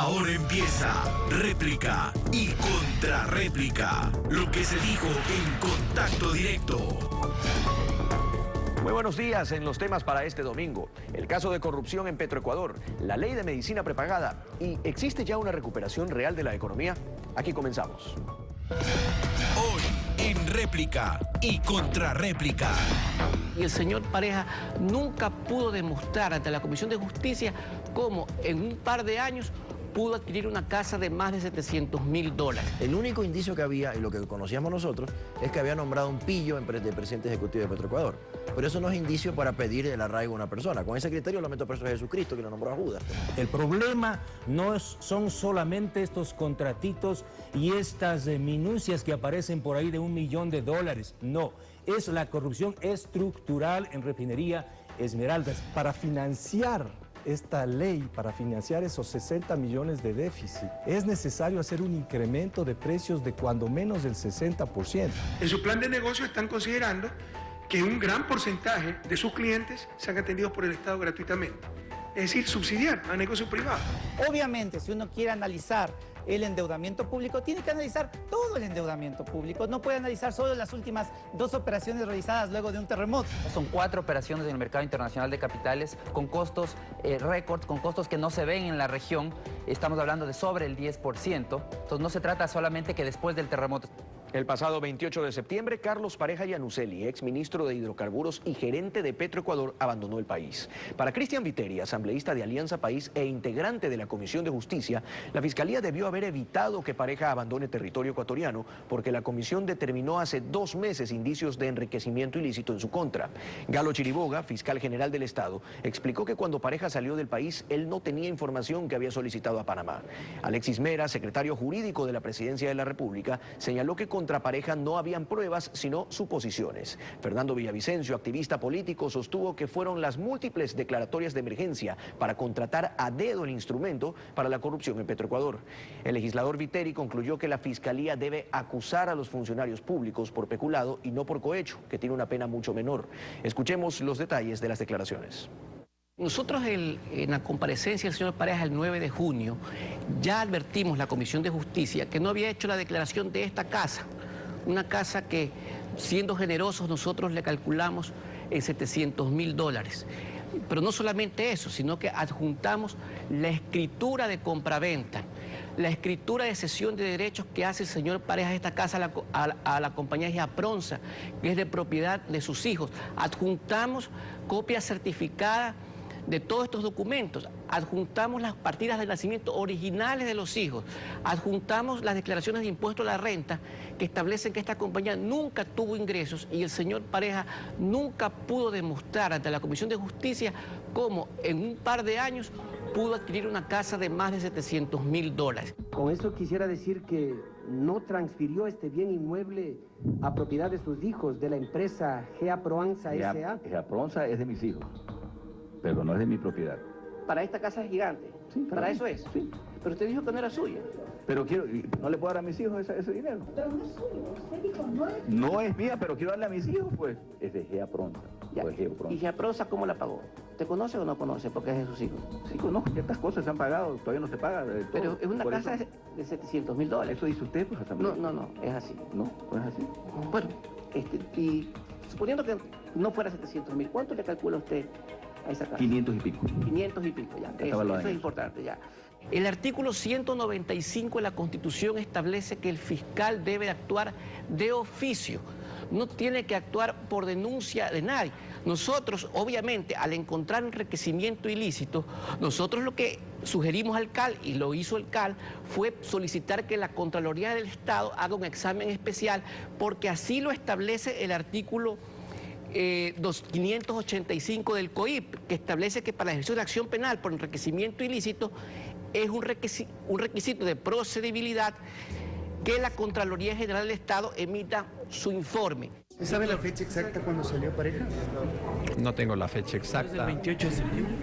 Ahora empieza réplica y contrarréplica. Lo que se dijo en Contacto Directo. Muy buenos días en los temas para este domingo. El caso de corrupción en Petroecuador, la ley de medicina prepagada y ¿existe ya una recuperación real de la economía? Aquí comenzamos. Hoy en réplica y contrarréplica. Y el señor Pareja nunca pudo demostrar ante la Comisión de Justicia cómo en un par de años pudo adquirir una casa de más de $700.000. El único indicio que había, y lo que conocíamos nosotros, es que había nombrado un pillo de presidente ejecutivo de Petroecuador. Pero eso no es indicio para pedir el arraigo a una persona. Con ese criterio lo meto preso a Jesucristo, que lo nombró a Judas. El problema no son solamente estos contratitos y estas minucias que aparecen por ahí de $1 millón. No, es la corrupción estructural en Refinería Esmeraldas. Para financiar esta ley, para financiar esos 60 millones de déficit, es necesario hacer un incremento de precios de cuando menos del 60%. En su plan de negocio están considerando que un gran porcentaje de sus clientes sean atendidos por el Estado gratuitamente. Es decir, subsidiar a negocios privados. Obviamente, si uno quiere analizar el endeudamiento público, tiene que analizar todo el endeudamiento público. No puede analizar solo las últimas 2 operaciones realizadas luego de un terremoto. Son 4 operaciones en el mercado internacional de capitales con costos récord, con costos que no se ven en la región. Estamos hablando de sobre el 10%. Entonces no se trata solamente que después del terremoto. El pasado 28 de septiembre, Carlos Pareja Yannuzeli, exministro de Hidrocarburos y gerente de Petroecuador, abandonó el país. Para Cristian Viteri, asambleísta de Alianza País e integrante de la Comisión de Justicia, la Fiscalía debió haber evitado que Pareja abandone territorio ecuatoriano porque la comisión determinó hace 2 meses indicios de enriquecimiento ilícito en su contra. Galo Chiriboga, fiscal general del Estado, explicó que cuando Pareja salió del país, él no tenía información que había solicitado a Panamá. Alexis Mera, secretario jurídico de la Presidencia de la República, señaló que contra Pareja no habían pruebas, sino suposiciones. Fernando Villavicencio, activista político, sostuvo que fueron las múltiples declaratorias de emergencia para contratar a dedo el instrumento para la corrupción en Petroecuador. El legislador Viteri concluyó que la Fiscalía debe acusar a los funcionarios públicos por peculado y no por cohecho, que tiene una pena mucho menor. Escuchemos los detalles de las declaraciones. Nosotros en la comparecencia del señor Pareja el 9 de junio ya advertimos la Comisión de Justicia que no había hecho la declaración de esta casa, una casa que, siendo generosos, nosotros le calculamos en $700.000. Pero no solamente eso, sino que adjuntamos la escritura de compraventa, la escritura de cesión de derechos que hace el señor Pareja de esta casa a la compañía Giapronsa, que es de propiedad de sus hijos. Adjuntamos copia certificada de todos estos documentos, adjuntamos las partidas de nacimiento originales de los hijos, adjuntamos las declaraciones de impuesto a la renta que establecen que esta compañía nunca tuvo ingresos y el señor Pareja nunca pudo demostrar ante la Comisión de Justicia cómo en un par de años pudo adquirir una casa de más de $700.000. Con eso quisiera decir que no transfirió este bien inmueble a propiedad de sus hijos de la empresa Giapronsa S.A. Giapronsa es de mis hijos, pero no es de mi propiedad. Para esta casa gigante, sí, para eso es. Sí. Pero usted dijo que no era suya. Pero no le puedo dar a mis hijos ese dinero. Pero no es suyo, usted dijo no es mía, pero quiero darle a mis hijos, pues. Es de Giapronsa. ¿Y Giapronsa cómo la pagó? ¿Te conoce o no conoce porque es de sus hijos? Sí, conozco, ciertas cosas se han pagado, todavía no se paga. Pero es una casa de $700.000. Eso dice usted, pues, asamblea. No, es así. No es así. Bueno, y suponiendo que no fuera $700.000, ¿cuánto le calcula usted a esa casa? 500 y pico. 500 y pico, ya. Eso es importante, ya. El artículo 195 de la Constitución establece que el fiscal debe actuar de oficio, no tiene que actuar por denuncia de nadie. Nosotros, obviamente, al encontrar enriquecimiento ilícito, nosotros lo que sugerimos al CAL, y lo hizo el CAL, fue solicitar que la Contraloría del Estado haga un examen especial, porque así lo establece el artículo 585 del COIP, que establece que para la ejecución de acción penal por enriquecimiento ilícito es un requisito de procedibilidad que la Contraloría General del Estado emita su informe. ¿Sabe la fecha exacta cuando salió Pareja? No tengo la fecha exacta. ¿El 28 de septiembre?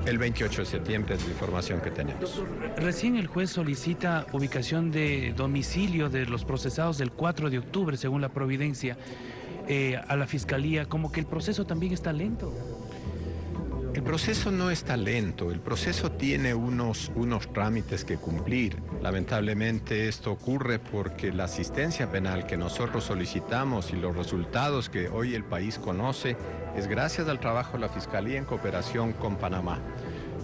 El 28 de septiembre es la información que tenemos. Doctor, recién el juez solicita ubicación de domicilio de los procesados del 4 de octubre, según la Providencia, a la Fiscalía. Como que el proceso también está lento. El proceso no está lento, el proceso tiene unos trámites que cumplir. Lamentablemente esto ocurre porque la asistencia penal que nosotros solicitamos y los resultados que hoy el país conoce es gracias al trabajo de la Fiscalía en cooperación con Panamá.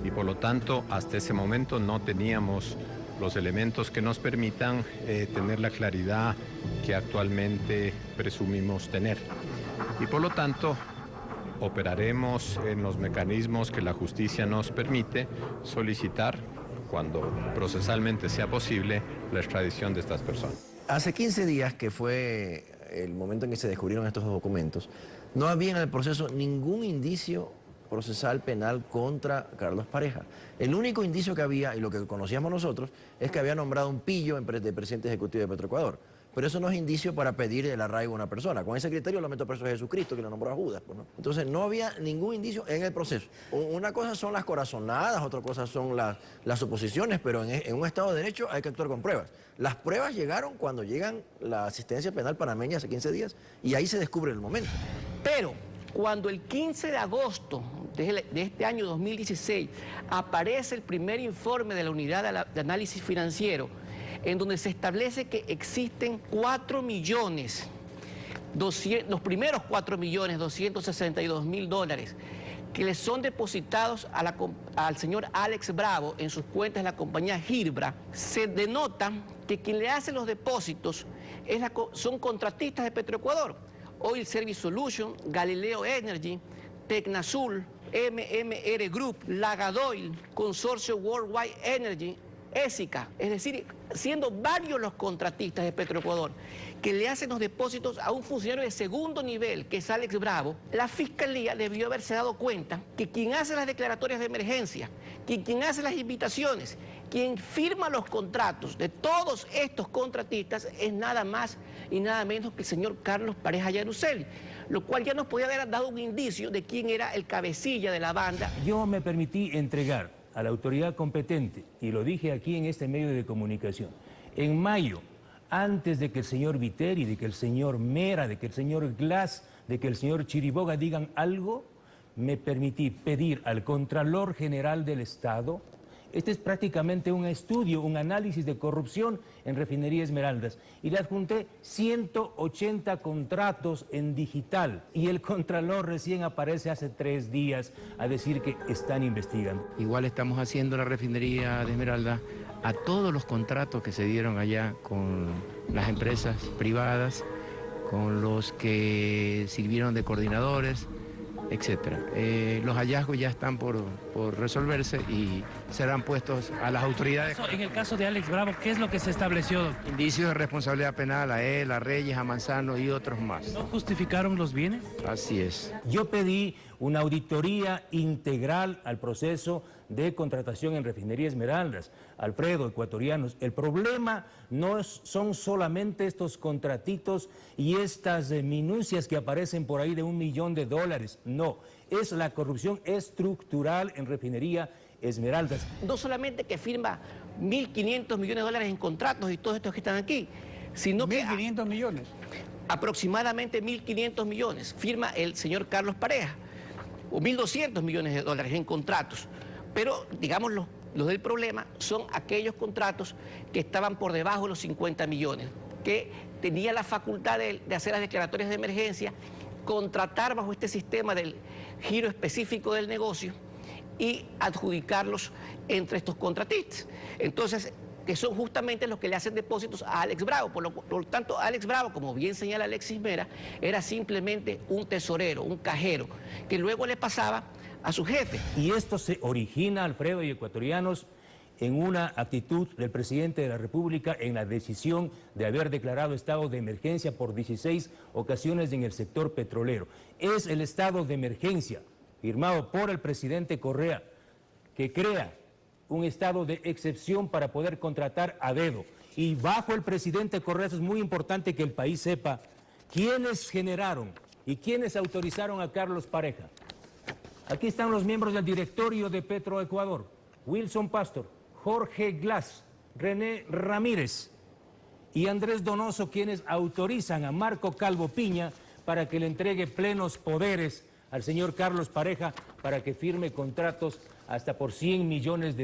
Y por lo tanto, hasta ese momento no teníamos los elementos que nos permitan tener la claridad que actualmente presumimos tener. Y por lo tanto, operaremos en los mecanismos que la justicia nos permite solicitar, cuando procesalmente sea posible, la extradición de estas personas. Hace 15 días, que fue el momento en que se descubrieron estos documentos, no había en el proceso ningún indicio procesal penal contra Carlos Pareja. El único indicio que había, y lo que conocíamos nosotros, es que había nombrado un pillo de presidente ejecutivo de Petroecuador. Pero eso no es indicio para pedir el arraigo a una persona. Con ese criterio lo meto preso a Jesucristo, que lo nombró a Judas. Pues, ¿no? Entonces no había ningún indicio en el proceso. Una cosa son las corazonadas, otra cosa son las suposiciones, pero en un Estado de Derecho hay que actuar con pruebas. Las pruebas llegaron cuando llegan la asistencia penal panameña hace 15 días y ahí se descubre el momento. Pero cuando el 15 de agosto de este año 2016 aparece el primer informe de la Unidad de Análisis Financiero, en donde se establece que existen los primeros 4.262.000 que le son depositados al señor Alex Bravo en sus cuentas de la compañía Girbra, se denota que quien le hace los depósitos son contratistas de Petroecuador, Oil Service Solution, Galileo Energy, Tecnazul, MMR Group, Lagadoil, Consorcio Worldwide Energy, ESICA, es decir, siendo varios los contratistas de Petroecuador que le hacen los depósitos a un funcionario de segundo nivel, que es Alex Bravo, la Fiscalía debió haberse dado cuenta que quien hace las declaratorias de emergencia, quien hace las invitaciones, quien firma los contratos de todos estos contratistas es nada más y nada menos que el señor Carlos Pareja Yanouseli, lo cual ya nos podía haber dado un indicio de quién era el cabecilla de la banda. Yo me permití entregar a la autoridad competente, y lo dije aquí en este medio de comunicación, en mayo, antes de que el señor Viteri, de que el señor Mera, de que el señor Glass, de que el señor Chiriboga digan algo, me permití pedir al Contralor General del Estado. Este es prácticamente un estudio, un análisis de corrupción en Refinería Esmeraldas. Y le adjunté 180 contratos en digital. Y el Contralor recién aparece hace 3 días a decir que están investigando. Igual estamos haciendo la Refinería de Esmeraldas a todos los contratos que se dieron allá con las empresas privadas, con los que sirvieron de coordinadores, etcétera. Los hallazgos ya están por resolverse y serán puestos a las autoridades. En el caso de Alex Bravo, ¿qué es lo que se estableció? Indicios de responsabilidad penal a él, a Reyes, a Manzano y otros más. ¿No justificaron los bienes? Así es. Yo pedí una auditoría integral al proceso de contratación en Refinería Esmeraldas. Alfredo, ecuatorianos, el problema no son solamente estos contratitos y estas minucias que aparecen por ahí de $1 millón. No, es la corrupción estructural en Refinería Esmeraldas. No solamente que firma $1.500 millones en contratos y todos estos que están aquí, sino que... ¿1.500 millones? Aproximadamente 1.500 millones firma el señor Carlos Pareja, o $1.200 millones en contratos. Pero, digamos, los del problema son aquellos contratos que estaban por debajo de los 50 millones, que tenía la facultad de hacer las declaratorias de emergencia, contratar bajo este sistema del giro específico del negocio y adjudicarlos entre estos contratistas. Entonces, que son justamente los que le hacen depósitos a Alex Bravo. Por lo tanto, Alex Bravo, como bien señala Alexis Mera, era simplemente un tesorero, un cajero, que luego le pasaba a su jefe. Y esto se origina, Alfredo y ecuatorianos, en una actitud del presidente de la República en la decisión de haber declarado estado de emergencia por 16 ocasiones en el sector petrolero. Es el estado de emergencia firmado por el presidente Correa que crea un estado de excepción para poder contratar a dedo. Y bajo el presidente Correa, eso es muy importante que el país sepa quiénes generaron y quiénes autorizaron a Carlos Pareja. Aquí están los miembros del directorio de Petroecuador: Wilson Pastor, Jorge Glass, René Ramírez y Andrés Donoso, quienes autorizan a Marco Calvo Piña para que le entregue plenos poderes al señor Carlos Pareja para que firme contratos hasta por $100 millones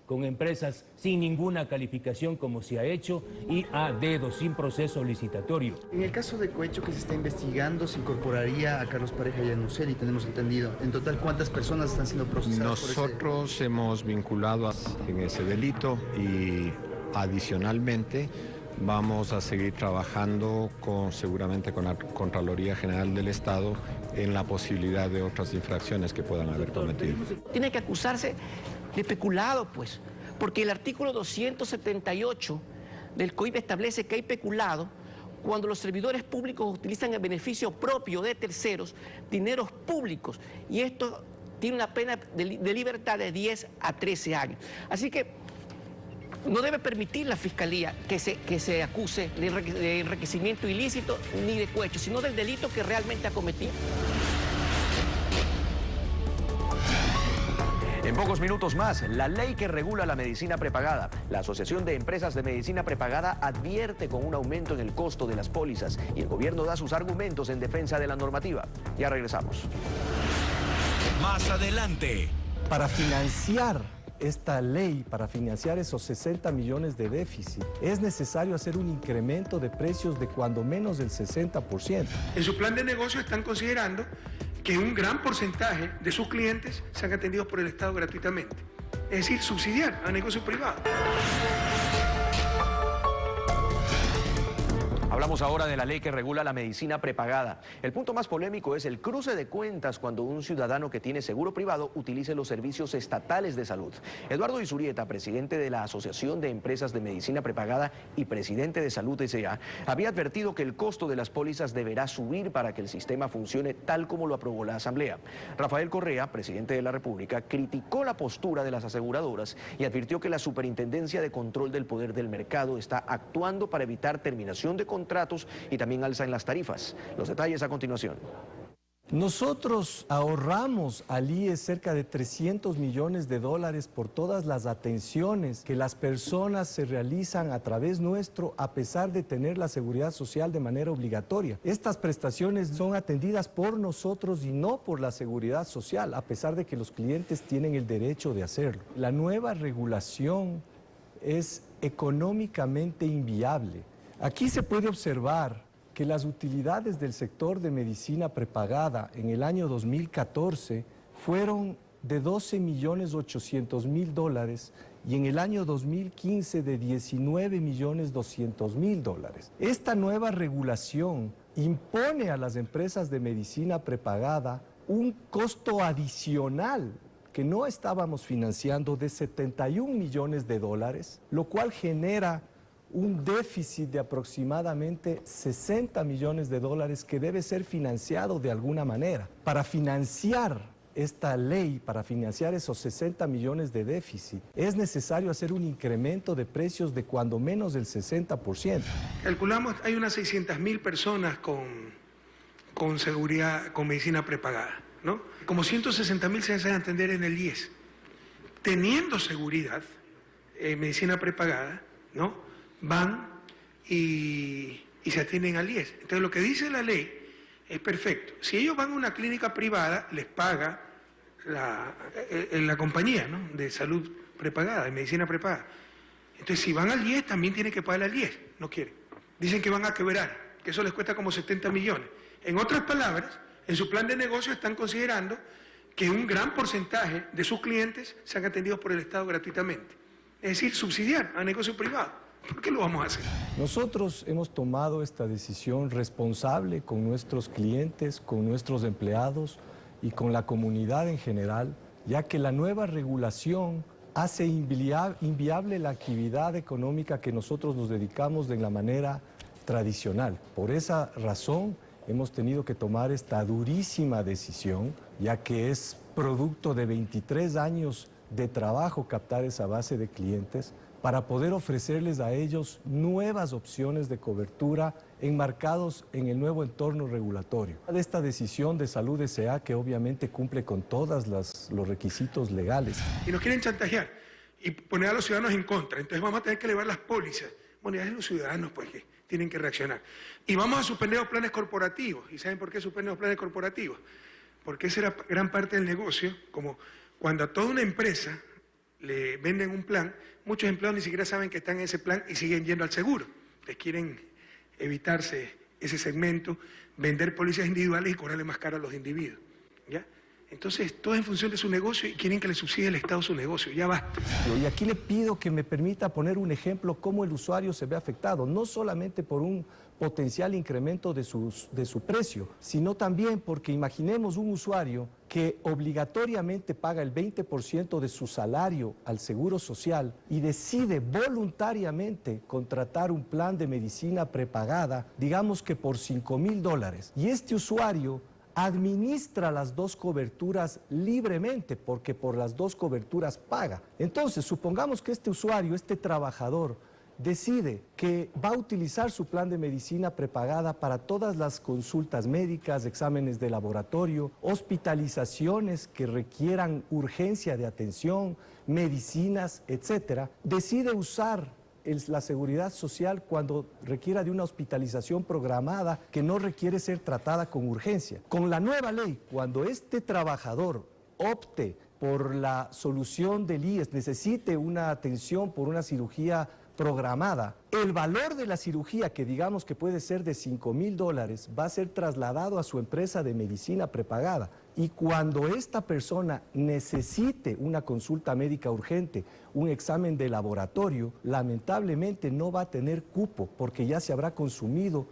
con empresas sin ninguna calificación como se ha hecho y a dedo, sin proceso licitatorio. En el caso de cohecho que se está investigando, se incorporaría a Carlos Pareja y a Yanuseli, tenemos entendido. En total, ¿cuántas personas están siendo procesadas por ese? Nosotros hemos vinculado en ese delito y adicionalmente vamos a seguir trabajando seguramente con la Contraloría General del Estado en la posibilidad de otras infracciones que puedan haber cometido. Tiene que acusarse de peculado, pues, porque el artículo 278 del COIP establece que hay peculado cuando los servidores públicos utilizan en beneficio propio de terceros dineros públicos, y esto tiene una pena de libertad de 10 a 13 años. Así que no debe permitir la Fiscalía que se acuse de enriquecimiento ilícito ni de cohecho, sino del delito que realmente ha cometido. En pocos minutos más, la ley que regula la medicina prepagada. La Asociación de Empresas de Medicina Prepagada advierte con un aumento en el costo de las pólizas y el gobierno da sus argumentos en defensa de la normativa. Ya regresamos. Más adelante. Para financiar esta ley, para financiar esos 60 millones de déficit, es necesario hacer un incremento de precios de cuando menos del 60%. En su plan de negocio están considerando que un gran porcentaje de sus clientes sean atendidos por el Estado gratuitamente. Es decir, subsidiar a negocios privados. Hablamos ahora de la ley que regula la medicina prepagada. El punto más polémico es el cruce de cuentas cuando un ciudadano que tiene seguro privado utilice los servicios estatales de salud. Eduardo Isurieta, presidente de la Asociación de Empresas de Medicina Prepagada y presidente de Salud S.A., había advertido que el costo de las pólizas deberá subir para que el sistema funcione tal como lo aprobó la Asamblea. Rafael Correa, presidente de la República, criticó la postura de las aseguradoras y advirtió que la Superintendencia de Control del Poder del Mercado está actuando para evitar terminación de contratos y también alza en las tarifas. Los detalles a continuación. Nosotros ahorramos al IES cerca de $300 millones por todas las atenciones que las personas se realizan a través nuestro a pesar de tener la seguridad social de manera obligatoria. Estas prestaciones son atendidas por nosotros y no por la seguridad social, a pesar de que los clientes tienen el derecho de hacerlo. La nueva regulación es económicamente inviable. Aquí se puede observar que las utilidades del sector de medicina prepagada en el año 2014 fueron de $12.800.000 y en el año 2015 de $19.200.000. Esta nueva regulación impone a las empresas de medicina prepagada un costo adicional que no estábamos financiando de $71 millones, lo cual genera un déficit de aproximadamente $60 millones que debe ser financiado de alguna manera. Para financiar esta ley, para financiar esos 60 millones de déficit, es necesario hacer un incremento de precios de cuando menos del 60%. Calculamos, hay unas 600.000 personas con seguridad, con medicina prepagada, ¿no? Como 160.000 se hacen atender en el IES. Teniendo seguridad, medicina prepagada, ¿no? Van y se atienden al IES. Entonces lo que dice la ley es perfecto. Si ellos van a una clínica privada, les paga la compañía, ¿no?, de salud prepagada, de medicina prepagada. Entonces si van al IES, también tienen que pagar al IES. No quieren. Dicen que van a quebrar, que eso les cuesta como 70 millones. En otras palabras, en su plan de negocio están considerando que un gran porcentaje de sus clientes sean atendidos por el Estado gratuitamente. Es decir, subsidiar a negocios privados. ¿Por qué lo vamos a hacer? Nosotros hemos tomado esta decisión responsable con nuestros clientes, con nuestros empleados y con la comunidad en general, ya que la nueva regulación hace inviable la actividad económica que nosotros nos dedicamos de la manera tradicional. Por esa razón hemos tenido que tomar esta durísima decisión, ya que es producto de 23 años de trabajo captar esa base de clientes, para poder ofrecerles a ellos nuevas opciones de cobertura enmarcados en el nuevo entorno regulatorio. De esta decisión de Salud S.A., que obviamente cumple con todos los requisitos legales. Y nos quieren chantajear y poner a los ciudadanos en contra. Entonces vamos a tener que elevar las pólizas. Bueno, ya es los ciudadanos pues que tienen que reaccionar. Y vamos a suspender los planes corporativos. ¿Y saben por qué suspender los planes corporativos? porque esa era gran parte del negocio, como cuando a toda una empresa le venden un plan, muchos empleados ni siquiera saben que están en ese plan y siguen yendo al seguro. Les quieren evitarse ese segmento, vender pólizas individuales y cobrarle más caro a los individuos, ¿ya? Entonces, todo en función de su negocio y quieren que le subsidie el Estado su negocio, ya basta. Y aquí le pido que me permita poner un ejemplo cómo el usuario se ve afectado, no solamente por un potencial incremento de su precio, sino también porque imaginemos un usuario que obligatoriamente paga el 20% de su salario al Seguro Social y decide voluntariamente contratar un plan de medicina prepagada, digamos que por $5,000, y este usuario administra las dos coberturas libremente, porque por las dos coberturas paga. Entonces, supongamos que este usuario, este trabajador, decide que va a utilizar su plan de medicina prepagada para todas las consultas médicas, exámenes de laboratorio, hospitalizaciones que requieran urgencia de atención, medicinas, etcétera. Decide usar la seguridad social cuando requiera de una hospitalización programada que no requiere ser tratada con urgencia. Con la nueva ley, cuando este trabajador opte por la solución del IES, necesite una atención por una cirugía programada, el valor de la cirugía, que digamos que puede ser de $5,000, va a ser trasladado a su empresa de medicina prepagada. Y cuando esta persona necesite una consulta médica urgente, un examen de laboratorio, lamentablemente no va a tener cupo porque ya se habrá consumido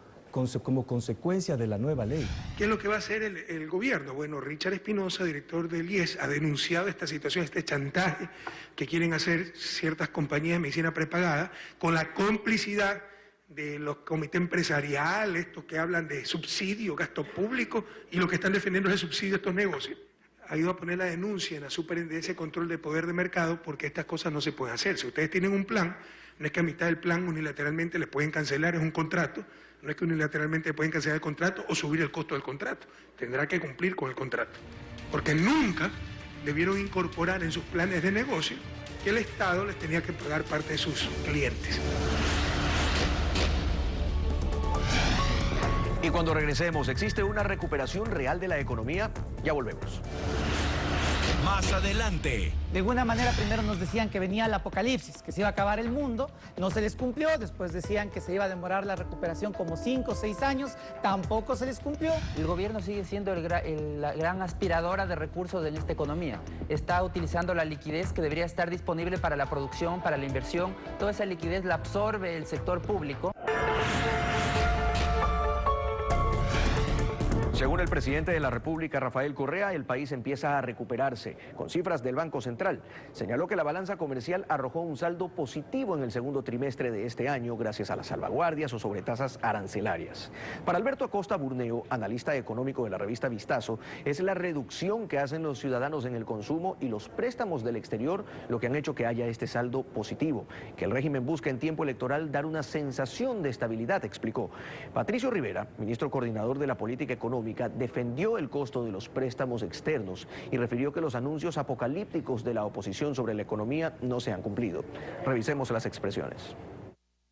como consecuencia de la nueva ley. ¿Qué es lo que va a hacer el gobierno? Bueno, Richard Espinosa, director del IES, ha denunciado esta situación, este chantaje que quieren hacer ciertas compañías de medicina prepagada con la complicidad de los comités empresariales, estos que hablan de subsidio, gasto público, y lo que están defendiendo es el subsidio a estos negocios. Ha ido a poner la denuncia en la Superintendencia de Control de Poder de Mercado porque estas cosas no se pueden hacer. Si ustedes tienen un plan, no es que a mitad del plan unilateralmente les pueden cancelar, es un contrato, no es que unilateralmente pueden cancelar el contrato o subir el costo del contrato. Tendrá que cumplir con el contrato. Porque nunca debieron incorporar en sus planes de negocio que el Estado les tenía que pagar parte de sus clientes. Y cuando regresemos, ¿existe una recuperación real de la economía? Ya volvemos. Más adelante. De alguna manera primero nos decían que venía el apocalipsis, que se iba a acabar el mundo, no se les cumplió, después decían que se iba a demorar la recuperación como 5 o 6 años, tampoco se les cumplió. El gobierno sigue siendo la gran aspiradora de recursos en esta economía. Está utilizando la liquidez que debería estar disponible para la producción, para la inversión. Toda esa liquidez la absorbe el sector público. Según el presidente de la República, Rafael Correa, el país empieza a recuperarse. Con cifras del Banco Central, señaló que la balanza comercial arrojó un saldo positivo en el segundo trimestre de este año gracias a las salvaguardias o sobretasas arancelarias. Para Alberto Acosta Burneo, analista económico de la revista Vistazo, es la reducción que hacen los ciudadanos en el consumo y los préstamos del exterior lo que han hecho que haya este saldo positivo, que el régimen busca en tiempo electoral dar una sensación de estabilidad, explicó. Patricio Rivera, ministro coordinador de la política económica, defendió el costo de los préstamos externos y refirió que los anuncios apocalípticos de la oposición sobre la economía no se han cumplido. Revisemos las expresiones.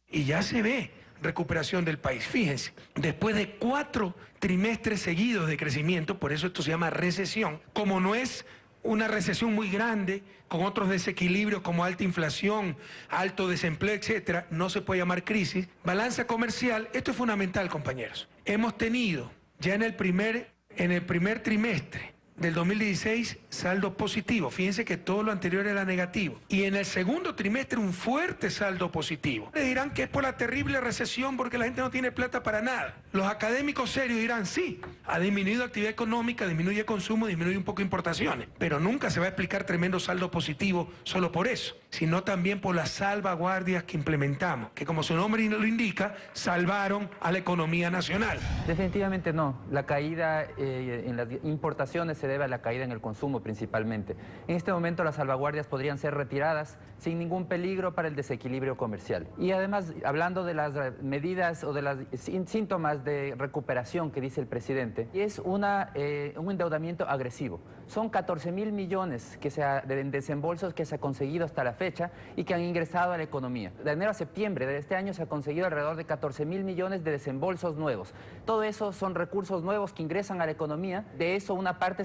Y ya se ve recuperación del país. Fíjense, después de 4 trimestres seguidos de crecimiento, por eso esto se llama recesión, como no es una recesión muy grande, con otros desequilibrios como alta inflación, alto desempleo, etcétera, no se puede llamar crisis. Balanza comercial, esto es fundamental, compañeros. Hemos tenido ya en el primer trimestre del 2016 saldo positivo. Fíjense que todo lo anterior era negativo. Y en el segundo trimestre un fuerte saldo positivo. Le dirán que es por la terrible recesión porque la gente no tiene plata para nada. Los académicos serios dirán sí, ha disminuido actividad económica, disminuye consumo, disminuye un poco importaciones. Pero nunca se va a explicar tremendo saldo positivo solo por eso, sino también por las salvaguardias que implementamos, que como su nombre lo indica, salvaron a la economía nacional. Definitivamente no. La caída en las importaciones se debe a la caída en el consumo principalmente. En este momento las salvaguardias podrían ser retiradas sin ningún peligro para el desequilibrio comercial. Y además, hablando de las medidas o de los síntomas de recuperación que dice el presidente, es un endeudamiento agresivo. Son 14.000 millones de desembolsos que se ha conseguido hasta la fecha y que han ingresado a la economía. De enero a septiembre de este año se ha conseguido alrededor de 14.000 millones de desembolsos nuevos. Todo eso son recursos nuevos que ingresan a la economía. De eso una parte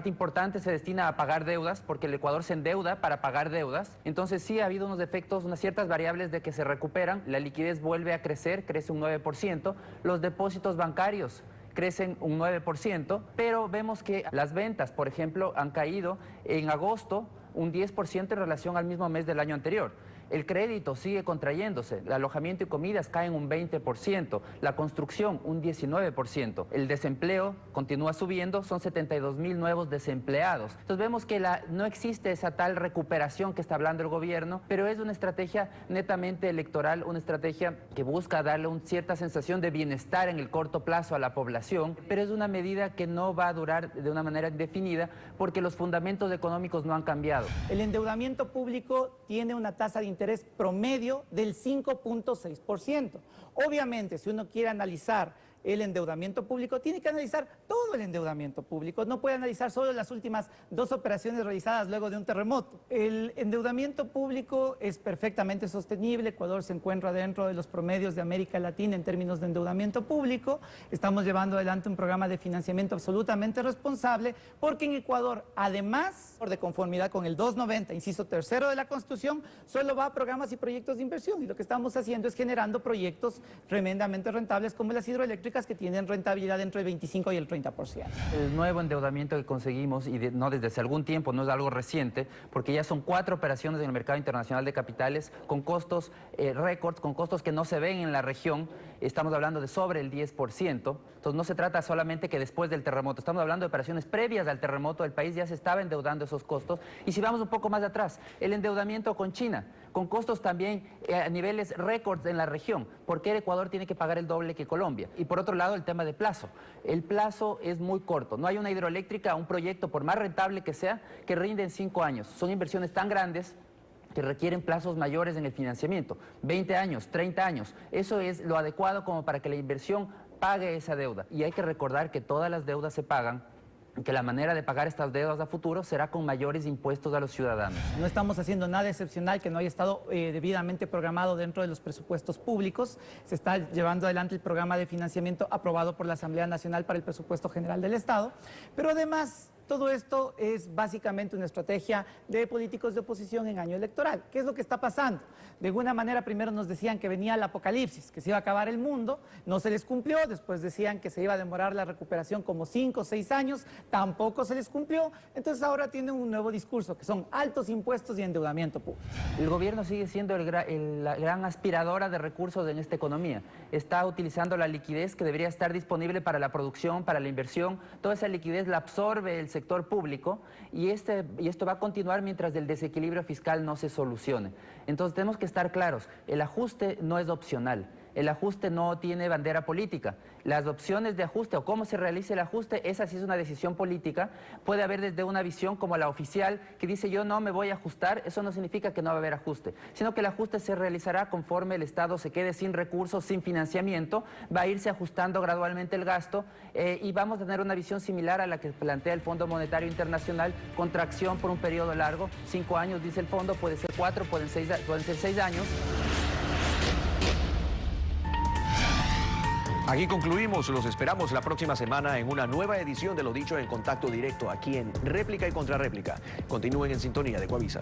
importante se destina a pagar deudas, porque el Ecuador se endeuda para pagar deudas. Entonces sí ha habido unos efectos, unas ciertas variables de que se recuperan. La liquidez vuelve a crecer, crece un 9%. Los depósitos bancarios crecen un 9%, pero vemos que las ventas, por ejemplo, han caído en agosto un 10% en relación al mismo mes del año anterior. El crédito sigue contrayéndose, el alojamiento y comidas caen un 20%, la construcción un 19%, el desempleo continúa subiendo, son 72.000 nuevos desempleados. Entonces vemos que no existe esa tal recuperación que está hablando el gobierno, pero es una estrategia netamente electoral, una estrategia que busca darle una cierta sensación de bienestar en el corto plazo a la población, pero es una medida que no va a durar de una manera indefinida porque los fundamentos económicos no han cambiado. El endeudamiento público tiene una tasa de interés promedio del 5.6%. Obviamente, si uno quiere analizar el endeudamiento público, tiene que analizar todo el endeudamiento público. No puede analizar solo las últimas 2 operaciones realizadas luego de un terremoto. El endeudamiento público es perfectamente sostenible. Ecuador se encuentra dentro de los promedios de América Latina en términos de endeudamiento público. Estamos llevando adelante un programa de financiamiento absolutamente responsable, porque en Ecuador, además de conformidad con el 290, inciso tercero de la Constitución, solo va a programas y proyectos de inversión. Y lo que estamos haciendo es generando proyectos tremendamente rentables como las hidroeléctricas, que tienen rentabilidad entre el 25 y el 30%. El nuevo endeudamiento que conseguimos, y no desde hace algún tiempo, no es algo reciente, porque ya son 4 operaciones en el mercado internacional de capitales con costos récords, con costos que no se ven en la región. Estamos hablando de sobre el 10%. Entonces no se trata solamente que después del terremoto, estamos hablando de operaciones previas al terremoto, el país ya se estaba endeudando esos costos. Y si vamos un poco más atrás, el endeudamiento con China, con costos también a niveles récords en la región. ¿Por qué el Ecuador tiene que pagar el doble que Colombia? Y por otro lado, el tema de plazo. El plazo es muy corto. No hay una hidroeléctrica, un proyecto, por más rentable que sea, que rinde en 5 años. Son inversiones tan grandes que requieren plazos mayores en el financiamiento. 20 años, 30 años. Eso es lo adecuado como para que la inversión pague esa deuda. Y hay que recordar que todas las deudas se pagan, que la manera de pagar estas deudas a futuro será con mayores impuestos a los ciudadanos. No estamos haciendo nada excepcional que no haya estado debidamente programado dentro de los presupuestos públicos. Se está llevando adelante el programa de financiamiento aprobado por la Asamblea Nacional para el Presupuesto General del Estado, pero además todo esto es básicamente una estrategia de políticos de oposición en año electoral. ¿Qué es lo que está pasando? De alguna manera primero nos decían que venía el apocalipsis, que se iba a acabar el mundo, no se les cumplió. Después decían que se iba a demorar la recuperación como 5 o 6 años, tampoco se les cumplió. Entonces ahora tienen un nuevo discurso, que son altos impuestos y endeudamiento público. El gobierno sigue siendo la gran aspiradora de recursos en esta economía. Está utilizando la liquidez que debería estar disponible para la producción, para la inversión. Toda esa liquidez la absorbe el sector público y esto va a continuar mientras el desequilibrio fiscal no se solucione. Entonces tenemos que estar claros, el ajuste no es opcional. El ajuste no tiene bandera política. Las opciones de ajuste o cómo se realice el ajuste, esa sí es una decisión política. Puede haber desde una visión como la oficial que dice yo no me voy a ajustar, eso no significa que no va a haber ajuste, sino que el ajuste se realizará conforme el Estado se quede sin recursos, sin financiamiento, va a irse ajustando gradualmente el gasto y vamos a tener una visión similar a la que plantea el Fondo Monetario Internacional, contracción por un periodo largo, 5 años dice el fondo, puede ser 4, pueden ser 6 años. Aquí concluimos, los esperamos la próxima semana en una nueva edición de Lo Dicho en Contacto Directo, aquí en Réplica y Contrarréplica. Continúen en sintonía de Coavisa.